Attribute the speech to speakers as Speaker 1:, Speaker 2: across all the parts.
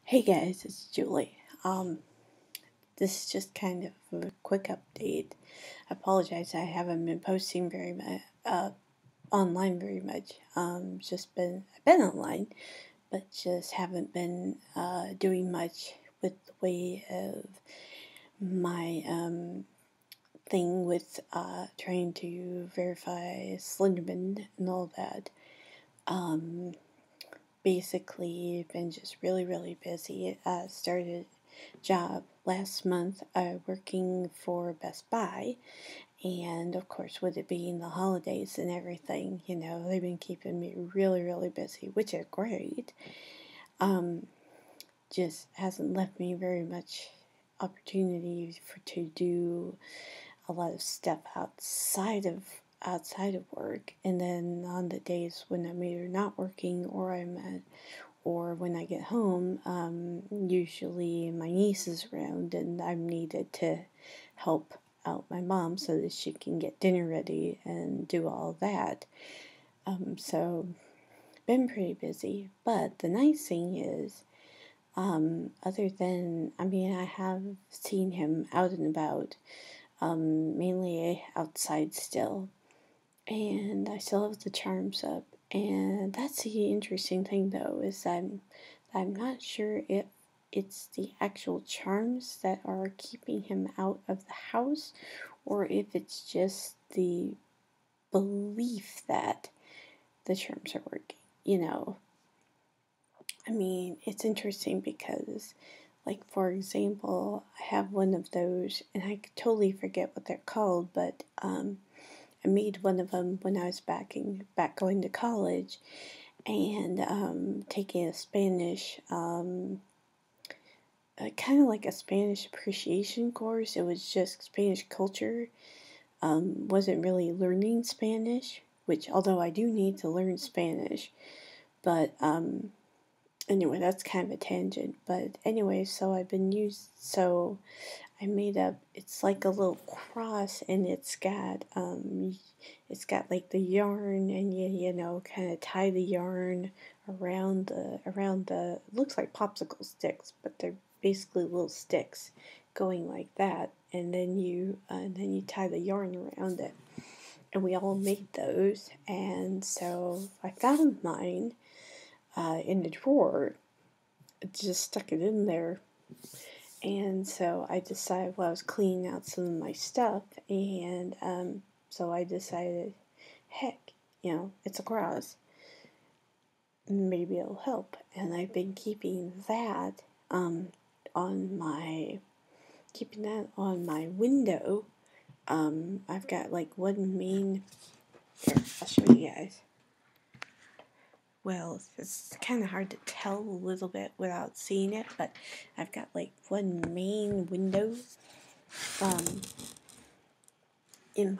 Speaker 1: Hey guys, it's Julie. This is just kind of a quick update. I apologize, I haven't been posting very much, online very much. I've been online, but just haven't been doing much with the way of my thing with trying to verify Slenderman and all that. Basically, been just really busy. Started job last month working for Best Buy, and of course with it being the holidays and everything, they've been keeping me really busy, which is great. Just hasn't left me very much opportunity to do a lot of stuff outside of work. And then on the days when I'm either not working or when I get home, usually my niece is around and I'm needed to help out my mom so that she can get dinner ready and do all that. So been pretty busy. But the nice thing is, other than, I have seen him out and about, mainly outside still, and I still have the charms up. And that's the interesting thing, though, is I'm not sure if it's the actual charms that are keeping him out of the house, or if it's just the belief that the charms are working. It's interesting because, like, for example, I have one of those, and I totally forget what they're called, but I made one of them when I was back going to college, and taking a Spanish, kind of like a Spanish appreciation course. It was just Spanish culture. Wasn't really learning Spanish, which, although I do need to learn Spanish, but anyway, that's kind of a tangent. But anyway, so I made up, it's like a little cross, and it's got like the yarn, and you kind of tie the yarn around the, it looks like popsicle sticks, but they're basically little sticks going like that, and then you tie the yarn around it. And we all made those, and so I found mine in the drawer, just stuck it in there. And so I decided, I was cleaning out some of my stuff, and so I decided, heck, it's a cross. Maybe it'll help. And I've been keeping that on my window. I've got like one main. Here, I'll show you guys. Well, it's kind of hard to tell a little bit without seeing it, but I've got like one main window in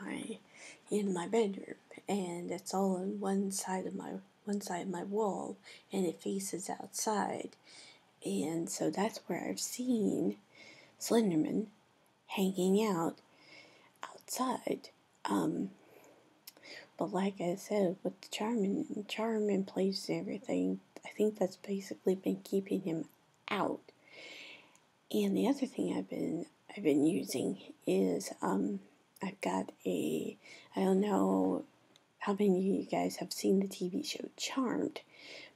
Speaker 1: my bedroom, and it's all on one side of my wall, and it faces outside. And so that's where I've seen Slenderman hanging out outside. But like I said, with the charm in place and everything, I think that's basically been keeping him out. And the other thing I've been using is I've got I don't know how many of you guys have seen the TV show Charmed,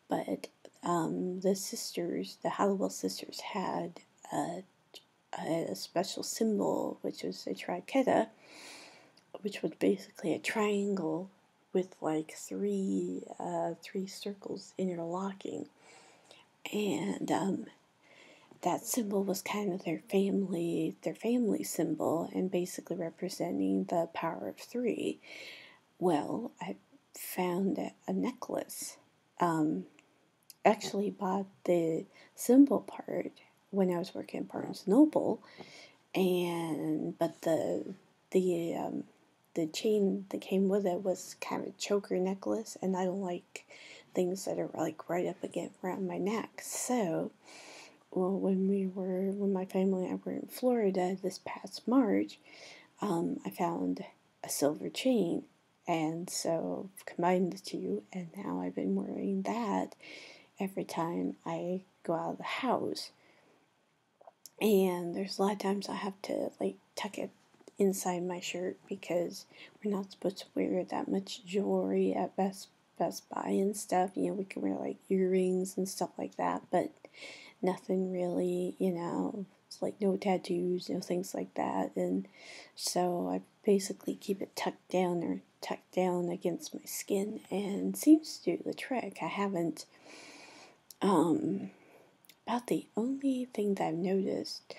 Speaker 1: but the Halliwell sisters had a special symbol, which was a triqueta, which was basically a triangle with like three circles interlocking, and that symbol was kind of their family symbol, and basically representing the power of three. Well, I found a necklace. Actually bought the symbol part when I was working at Barnes Noble, but the chain that came with it was kind of a choker necklace, and I don't like things that are like right up around my neck. So, well, when my family and I were in Florida this past March, I found a silver chain, and so combined the two, and now I've been wearing that every time I go out of the house. And there's a lot of times I have to like tuck it inside my shirt because we're not supposed to wear that much jewelry at Best Buy and stuff. You know, we can wear like earrings and stuff like that, but nothing really, you know, it's like no tattoos, no things like that. And so I basically keep it tucked down against my skin, and it seems to do the trick. I haven't, about the only thing that I've noticed,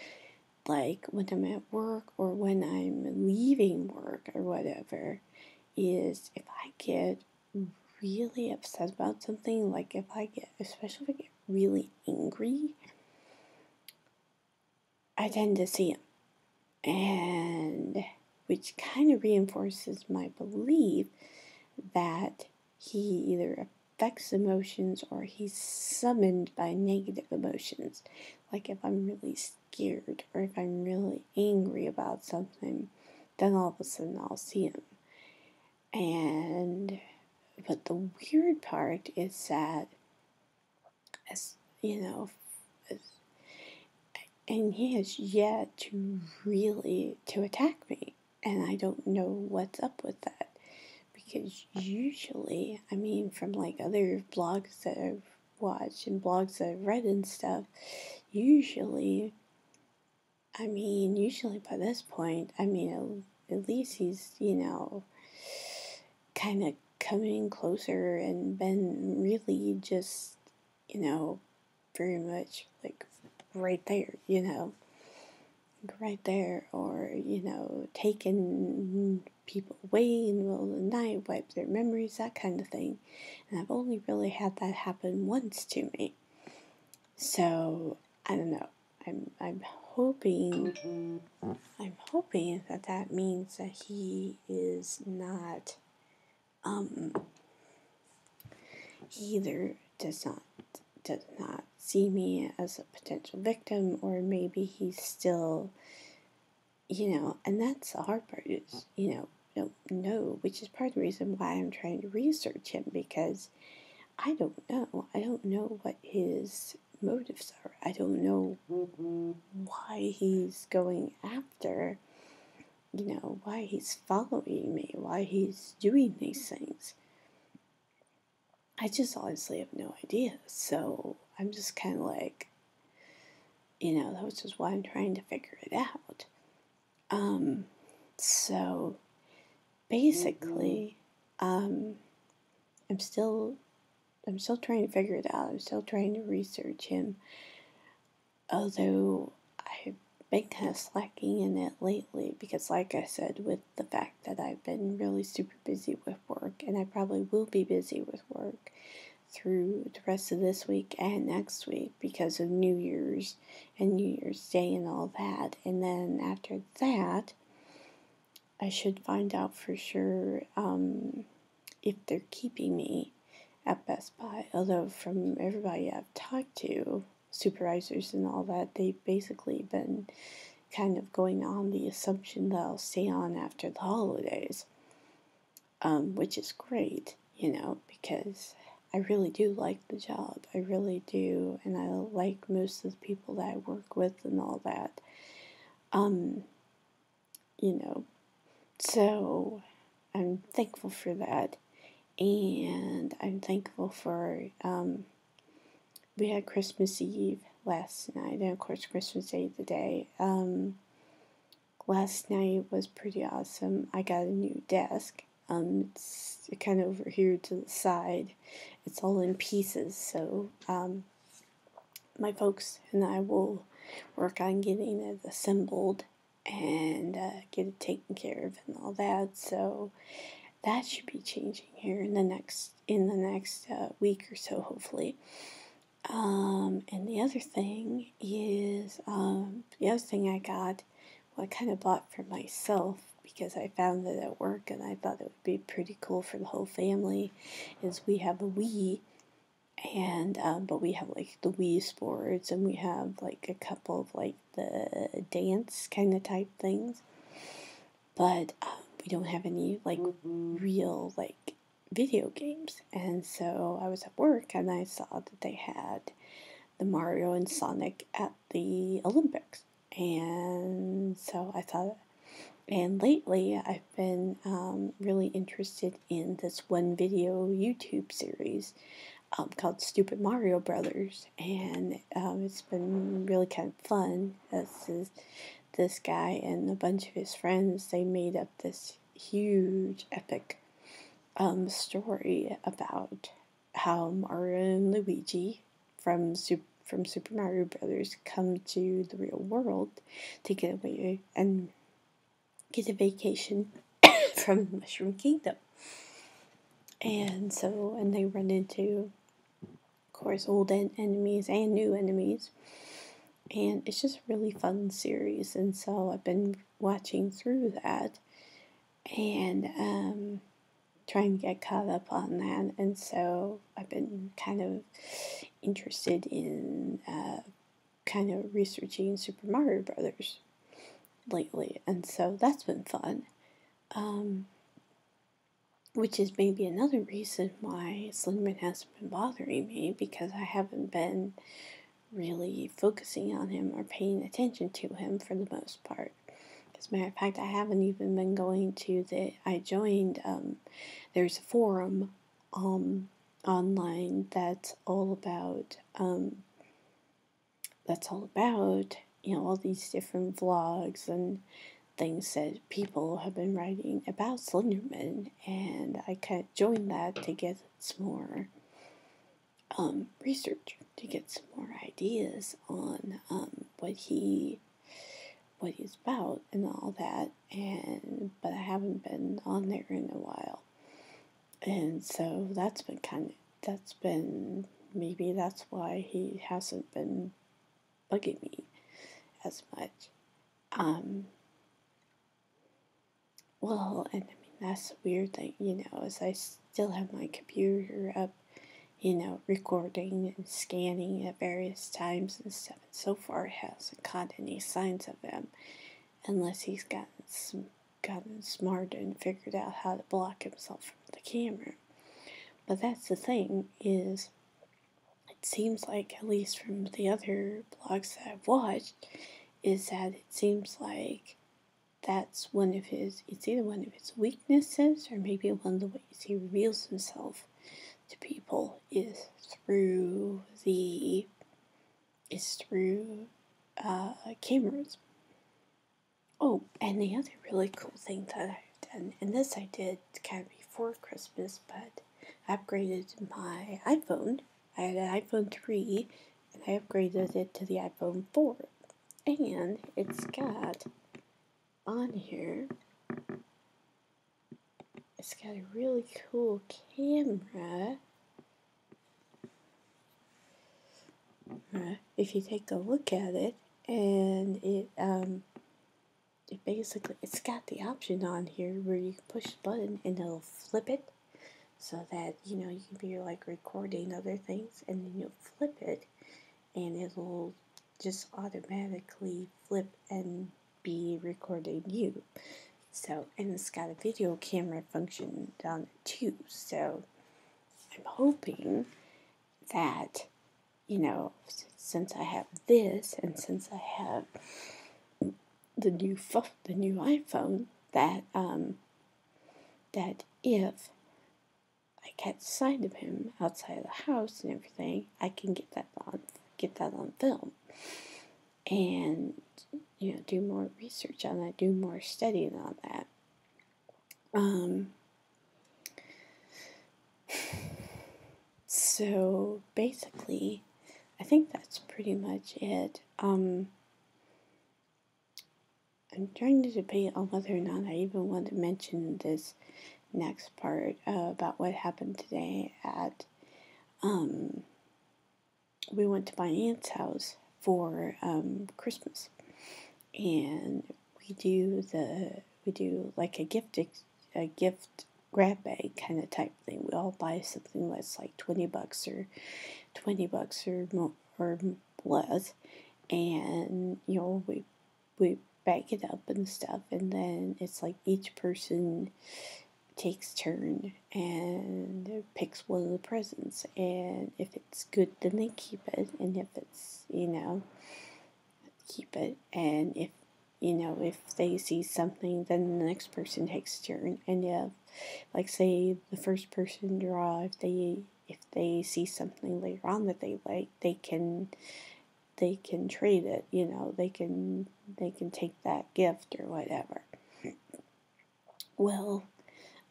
Speaker 1: like when I'm at work or when I'm leaving work or whatever, is if I get really upset about something, like especially if I get really angry, I tend to see him. And which kind of reinforces my belief that he either affects emotions or he's summoned by negative emotions. Like if I'm really scared or if I'm really angry about something, then all of a sudden I'll see him. But the weird part is that, as you know, and he has yet to really to attack me, and I don't know what's up with that. Because usually, I mean, from like other blogs that I've watched and blogs that I've read and stuff, usually by this point, at least he's, you know, kind of coming closer and been really just, you know, very much like right there, you know. Right there, or, you know, taking people away in the middle of the night, wipe their memories, that kind of thing. And I've only really had that happen once to me. So, I don't know. I'm hoping that means that he is not, he either does not see me as a potential victim, or maybe he's still, you know, and that's the hard part is, you know, I don't know, which is part of the reason why I'm trying to research him, because I don't know. I don't know what his motives are. I don't know why he's going after, you know, why he's following me, why he's doing these things. I just honestly have no idea. So I'm just kind of like, you know, that's just why I'm trying to figure it out. So basically, I'm still trying to figure it out. I'm still trying to research him. Although I've been kind of slacking in it lately because, like I said, with the fact that I've been really super busy with work, and I probably will be busy with work through the rest of this week and next week because of New Year's and New Year's Day and all that. And then after that, I should find out for sure if they're keeping me at Best Buy. Although from everybody I've talked to, supervisors and all that, they've basically been kind of going on the assumption that I'll stay on after the holidays, which is great, you know, because I really do like the job. I really do, and I like most of the people that I work with and all that. You know, so I'm thankful for that, and I'm thankful for, we had Christmas Eve last night, and of course Christmas Day today. Last night was pretty awesome. I got a new desk. It's kind of over here to the side. It's all in pieces, so my folks and I will work on getting it assembled and get it taken care of and all that. So that should be changing here in the next week or so, hopefully. And the other thing is, the other thing I got, well, I kind of bought for myself because I found it at work and I thought it would be pretty cool for the whole family, is we have a Wii, and, but we have like the Wii Sports, and we have like a couple of like the dance kind of type things, but we don't have any like real like video games. And so I was at work and I saw that they had the Mario and Sonic at the Olympics. And so I thought, and lately I've been really interested in this one video YouTube series called Stupid Mario Brothers, and it's been really kind of fun. This guy and a bunch of his friends, they made up this huge epic story about how Mario and Luigi from Super Mario Brothers come to the real world to get away and get a vacation from the Mushroom Kingdom. And they run into, of course, old enemies and new enemies. And it's just a really fun series. And so I've been watching through that and trying to get caught up on that. And so I've been kind of interested in kind of researching Super Mario Brothers lately. And so that's been fun. Which is maybe another reason why Slenderman hasn't been bothering me, because I haven't been really focusing on him or paying attention to him for the most part. As a matter of fact, I haven't even been going to I joined, there's a forum online that's all about, all these different vlogs and things that people have been writing about Slenderman, and I kind of joined that to get some more research, to get some more ideas on what he's about and all that. But I haven't been on there in a while, and so maybe that's why he hasn't been bugging me as much. Well, and I mean, that's the weird thing, is I still have my computer up, recording and scanning at various times and stuff. And so far, it hasn't caught any signs of him, unless he's gotten smart and figured out how to block himself from the camera. But that's the thing, is it seems like, at least from the other blogs that I've watched, is that it seems like it's either one of his weaknesses, or maybe one of the ways he reveals himself to people is through cameras. Oh, and the other really cool thing that I've done, and this I did kind of before Christmas, but I upgraded my iPhone. I had an iPhone 3, and I upgraded it to the iPhone 4. And it's got on here, it's got a really cool camera. If you take a look at it, and it's got the option on here where you can push the button and it'll flip it, so that you can be like recording other things, and then you'll flip it and it'll just automatically flip and be recording you. So, and it's got a video camera function down there too. So I'm hoping that, since I have this, and since I have the new iPhone, that that if I catch sight of him outside of the house and everything, I can get that on film, and do more research on that, do more studying on that. So basically, I think that's pretty much it. I'm trying to debate on whether or not I even want to mention this next part about what happened today at, we went to my aunt's house for Christmas, and we do like a gift grab bag kind of type thing. We all buy something that's like $20 or more or less, and we bag it up and stuff, and then it's like each person takes turn and picks one of the presents, and if it's good then they keep it, and if it's, keep it, and if they see something then the next person takes turn, and if, like, say the first person draw, if they see something later on that they like, they can trade it, they can take that gift or whatever. Well,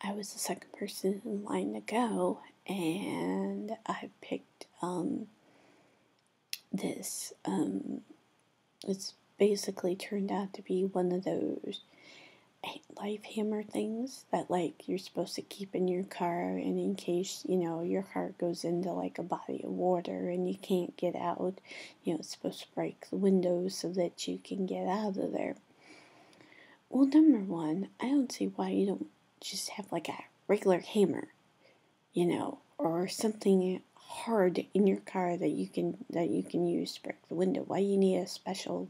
Speaker 1: I was the second person in line to go, and I picked this. It's basically turned out to be one of those life hammer things that, like, you're supposed to keep in your car, and in case your car goes into like a body of water and you can't get out, it's supposed to break the windows so that you can get out of there. Well, number one, I don't see why you don't just have like a regular hammer, or something hard in your car that you can use to break the window. Why you need a special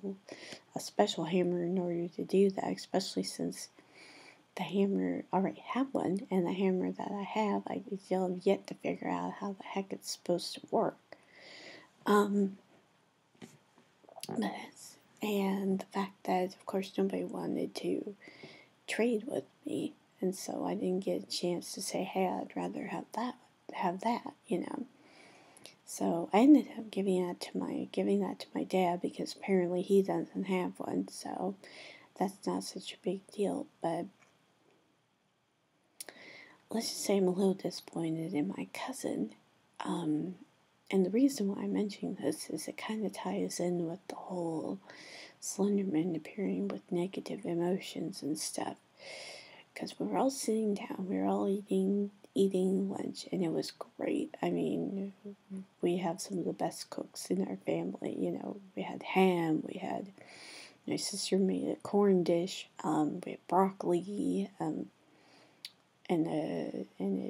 Speaker 1: hammer in order to do that, especially since the hammer I already have one, and the hammer that I have, I still have yet to figure out how the heck it's supposed to work. And the fact that, of course, nobody wanted to trade with me, and so I didn't get a chance to say, hey, I'd rather have that, So I ended up giving that to my dad, because apparently he doesn't have one, so that's not such a big deal. But let's just say I'm a little disappointed in my cousin. And the reason why I'm mentioning this is it kind of ties in with the whole Slenderman appearing with negative emotions and stuff. Because we were all sitting down, we were all eating lunch, and it was great. I mean, we have some of the best cooks in our family. We had ham, my sister made a corn dish, we had broccoli, and a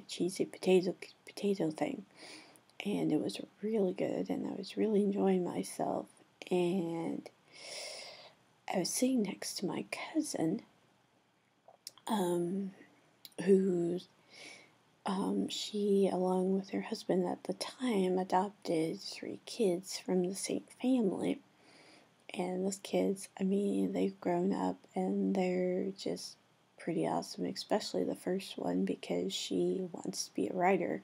Speaker 1: cheesy potato thing. And it was really good, and I was really enjoying myself. And I was sitting next to my cousin, who's she, along with her husband at the time, adopted 3 kids from the same family. And those kids, I mean, they've grown up and they're just pretty awesome, especially the first one, because she wants to be a writer.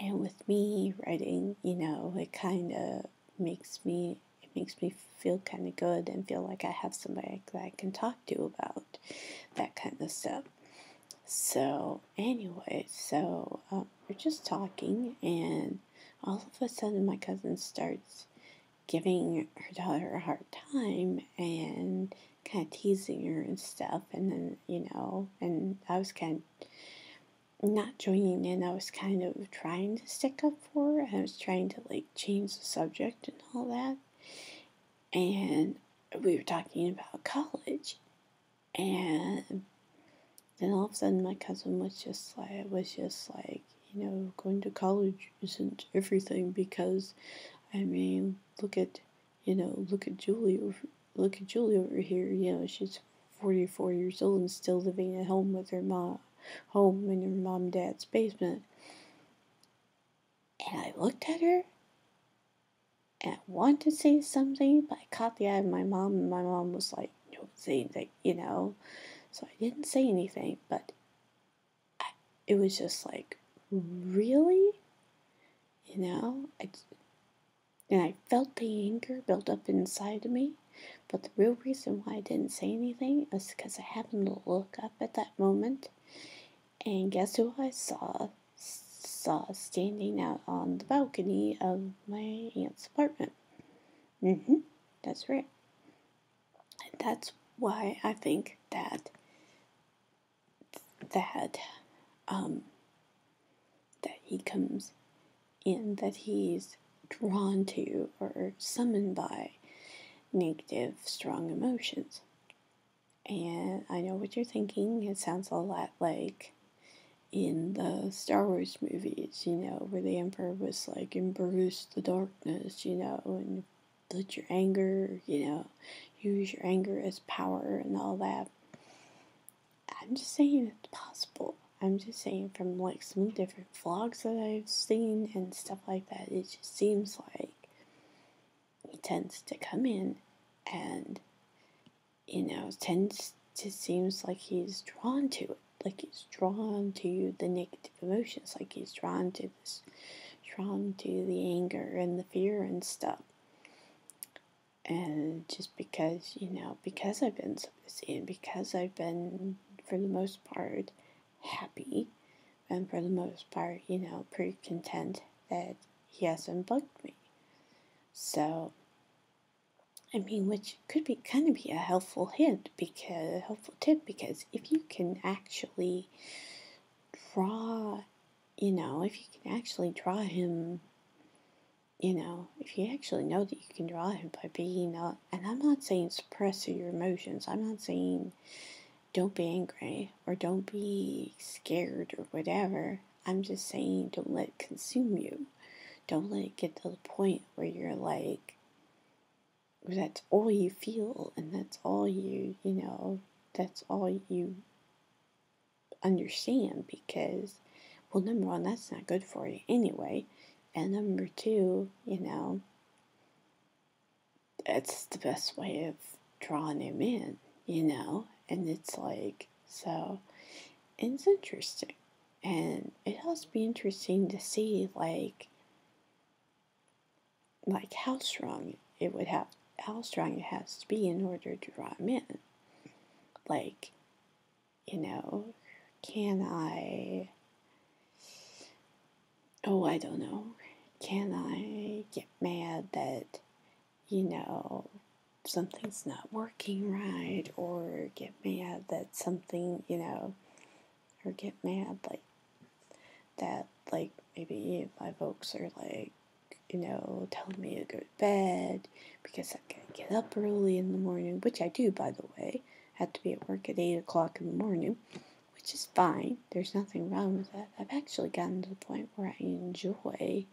Speaker 1: And with me writing, it kind of makes me feel kind of good and feel like I have somebody that I can talk to about that kind of stuff. So anyway, we're just talking, and all of a sudden my cousin starts giving her daughter a hard time and kind of teasing her and stuff. And then, and I was kind of not joining in. I was kind of trying to stick up for her. I was trying to, like, change the subject and all that. And we were talking about college. And then all of a sudden my cousin was just like, going to college isn't everything, because, I mean, look at Julie over here. She's 44 years old and still living at home with her home in her mom and dad's basement. And I looked at her, and I wanted to say something, but I caught the eye of my mom, and my mom was like, don't say anything, So I didn't say anything, but it was just like, really? And I felt the anger build up inside of me. But the real reason why I didn't say anything is because I happened to look up at that moment, and guess who I saw standing out on the balcony of my aunt's apartment. That's right. And that's why I think that he comes in, that he's drawn to or summoned by negative, strong emotions. And I know what you're thinking. It sounds a lot like in the Star Wars movies, where the Emperor was like, embrace the darkness, and let your anger, use your anger as power and all that. I'm just saying it's possible. I'm just saying from like some different vlogs that I've seen and stuff like that, it just seems like he tends to come in and, tends to seems like he's drawn to it. Like he's drawn to the negative emotions, like he's drawn to the anger and the fear and stuff. And just because, because I've been so busy and because I've been, for the most part, happy and for the most part, pretty content that he hasn't bugged me. So, which could be kind of be a helpful tip, because if you can actually draw, if you can actually draw him, if you actually know that you can draw him by being, and I'm not saying suppress your emotions, I'm not saying don't be angry or don't be scared or whatever, I'm just saying don't let it consume you. Don't let it get to the point where you're like, that's all you feel and that's all that's all you understand, because, well, number one, that's not good for you anyway. And number two, that's the best way of drawing him in, and it's like, so it's interesting. And it has to be interesting to see, like how strong it has to be in order to draw him in. Like, can I, I don't know, can I get mad that, something's not working right, or get mad that something, or get mad like that, like maybe my folks are like, telling me to go to bed because I gotta get up early in the morning, which I do, by the way. I have to be at work at 8 o'clock in the morning, which is fine. There's nothing wrong with that. I've actually gotten to the point where I enjoy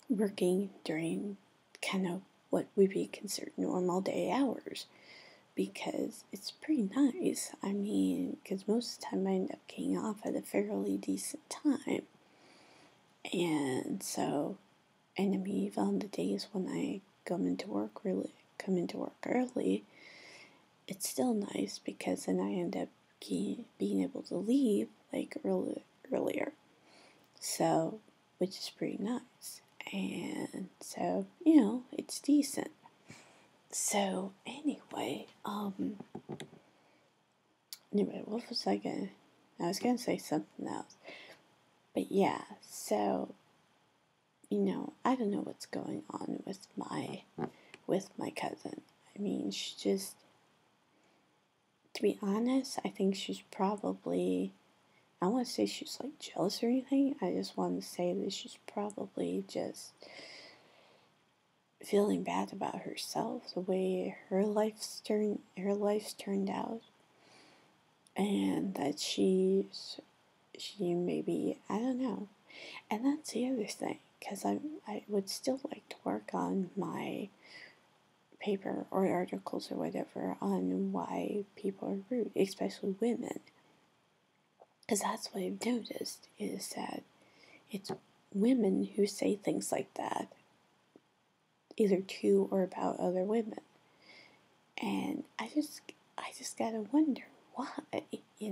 Speaker 1: working during kind of what would be considered normal day hours, because it's pretty nice. Because most of the time I end up getting off at a fairly decent time. And so, even on the days when I come into work early, it's still nice because then I end up being able to leave like earlier. So, which is pretty nice. And so, it's decent. So, anyway, what was I was gonna say something else. But yeah, so, I don't know what's going on with my cousin. She just, to be honest, I think she's probably, I don't want to say she's like jealous or anything. I just want to say that she's probably just feeling bad about herself, the way her life's turned out, and that she maybe, I don't know. And that's the other thing, because I would still like to work on my paper or articles or whatever on why people are rude, especially women. Because that's what I've noticed, is that it's women who say things like that, either to or about other women. And I just gotta wonder why, you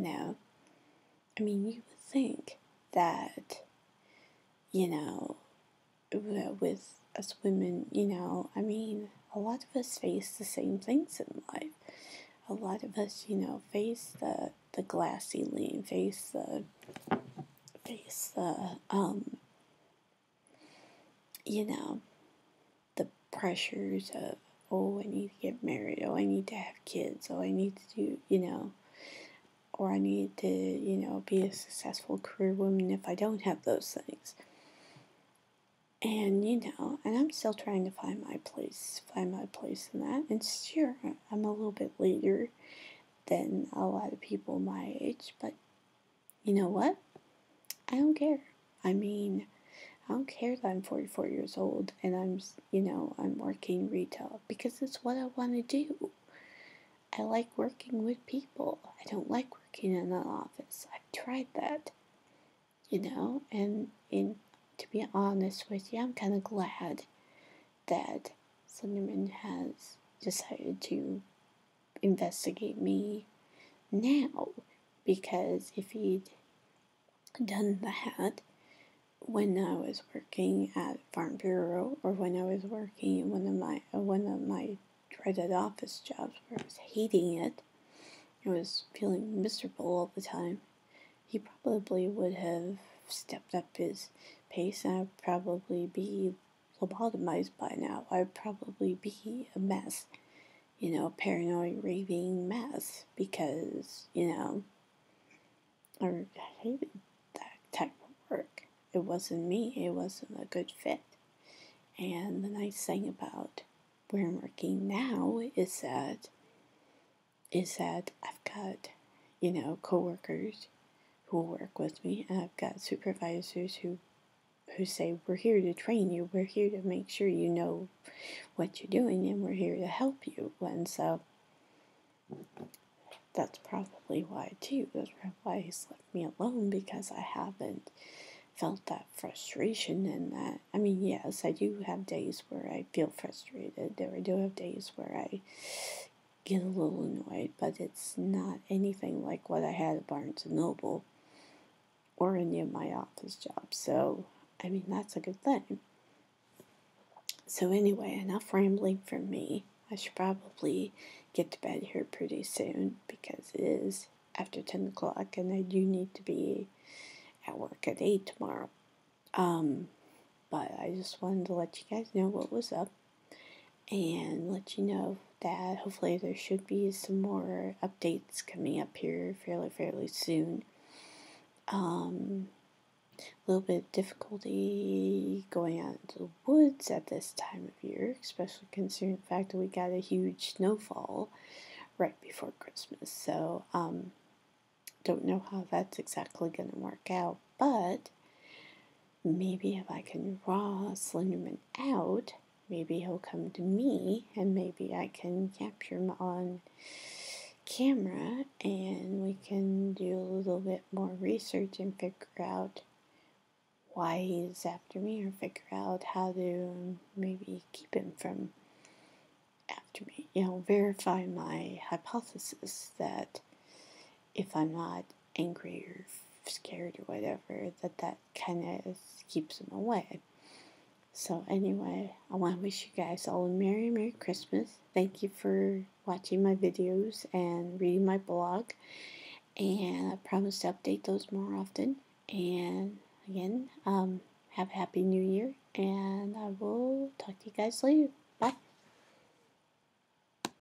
Speaker 1: would think that, with us women, a lot of us face the same things in life. A lot of us, face the glass ceiling, face the, the pressures of, oh, I need to get married, oh, I need to have kids, oh, I need to do, or I need to, be a successful career woman if I don't have those things. And, and I'm still trying to find my place in that. And sure, I'm a little bit later than a lot of people my age, but you know what? I don't care. I don't care that I'm 44 years old and I'm working retail, because it's what I want to do. I like working with people. I don't like working in an office. I've tried that, and to be honest with you, I'm kind of glad that Slenderman has decided to investigate me now, because if he'd done that when I was working at Farm Bureau, or when I was working in one of my dreaded office jobs where I was hating it, I was feeling miserable all the time, he probably would have stepped up his pace, and I'd probably be lobotomized by now. I'd probably be a mess, paranoid, raving mess, because, I hated that type of work. It wasn't me. It wasn't a good fit. And the nice thing about where I'm working now is that I've got, coworkers who work with me, and I've got supervisors who say, we're here to train you, we're here to make sure you know what you're doing, and we're here to help you. And so that's probably why too. That's why he's left me alone, because I haven't felt that frustration. And that, I mean, yes, I do have days where I feel frustrated. I do have days where I get a little annoyed, but it's not anything like what I had at Barnes & Noble or any of my office jobs. So, I mean, that's a good thing. So anyway, enough rambling from me. I should probably get to bed here pretty soon, because it is after 10 o'clock and I do need to be at work at 8 tomorrow. But I just wanted to let you guys know what was up, and let you know that hopefully there should be some more updates coming up here fairly soon. A little bit of difficulty going out into the woods at this time of year, especially considering the fact that we got a huge snowfall right before Christmas. So, don't know how that's exactly going to work out, but maybe if I can draw Slenderman out, maybe he'll come to me, and maybe I can capture him on camera, and we can do a little bit more research and figure out why he's after me, or figure out how to maybe keep him from after me. Verify my hypothesis that if I'm not angry or scared or whatever, that kind of keeps him away. So anyway, I want to wish you guys all a Merry Christmas. Thank you for watching my videos and reading my blog. And I promise to update those more often. And again, have a Happy New Year. And I will talk to you guys later.